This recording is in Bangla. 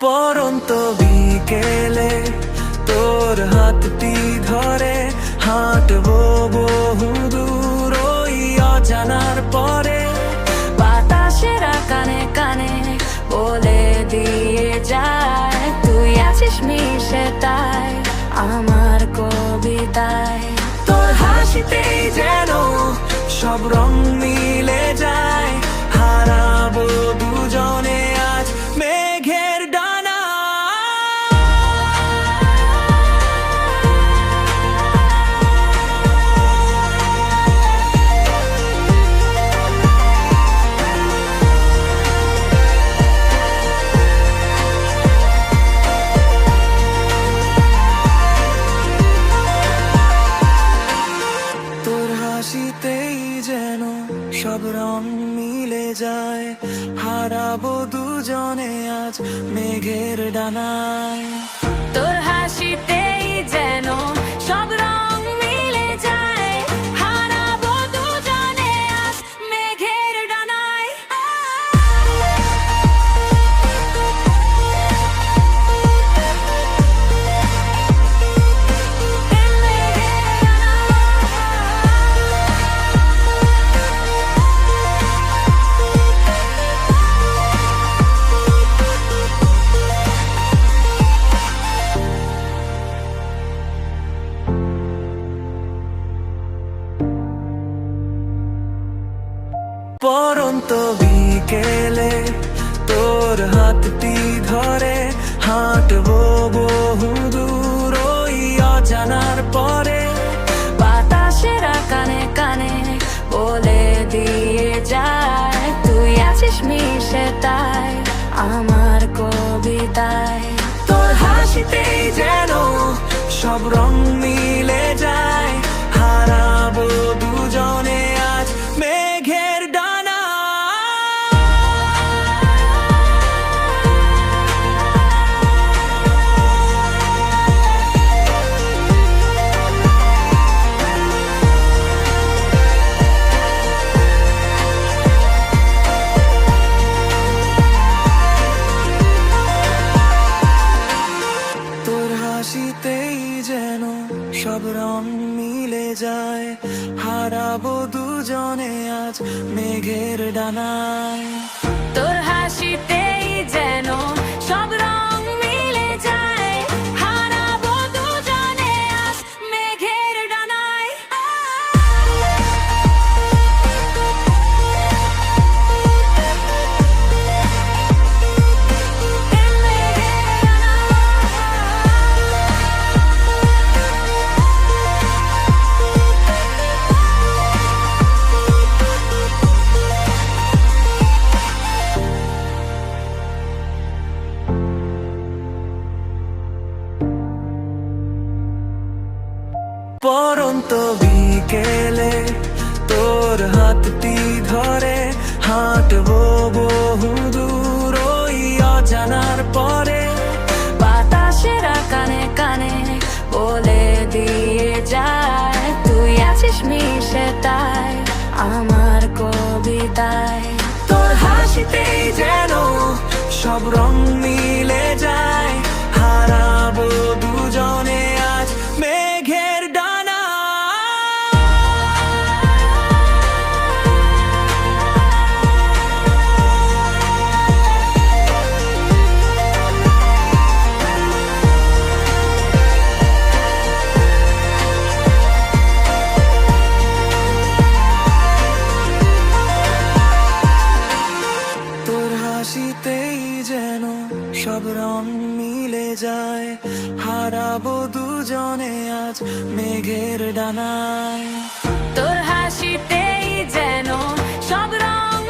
পরন্ত বিকেলে তোর হাতটি ধরে হাঁটবো বহু দূর ওই অজানার পরে। বাতাসেরা কানে কানে বলে দিয়ে যায়, তুই আছিস মিশে তাই আমার কবিতায়। তোর হাসিতেই যেন সব রং মিলে যায়, হারাবো দুজনে আজ মেঘের ডানা। তোর হাসিতেই যেন সব রং মিলে যায়, হারাবো দুজনে আজ মেঘের ডানায়। তোর হাসিতেই যেন সব রং মিলে যায়, হারাবো দুজনে আজ মেঘের ডানায়। পরন্ত বিকেলে তোর হাতটি ধরে হাঁটবো বহু দূর ওই অজানার পরে। বাতাসেরা কানে কানে বলে দিয়ে যায়, তুই আছিস মিশে তাই আমার কবিতায়। তোর হাসিতেই যেন সব রং মিলে যায়, হারাবো দুজনে আজ মেঘের ডানা। তোর হাসিতেই যেন সব রং মিলে যায়, হারাবো দুজনে আজ মেঘের ডানায়। তোর হাসিতেই যেন সব রং মিলে যায়, হারাবো দুজনে আজ মেঘের ডানায়। পরন্ত বিকেলে তোর হাতটি ধরে হাঁটবো বহু দূর ওই অজানার পরে। বাতাসেরা কানে কানে বলে দিয়ে যায়, তুই আছিস মিশে তাই আমার কবিতায়। তোর হাসিতেই যেন সব রং মিলে যায়, হারাবো দুজনে আজ মেঘের ডানা। তোর হাসিতেই যেন সব রং মিলে যায়, হারাবো দুজনে আজ মেঘের ডানায়। তোর হাসিতেই যেন সব রং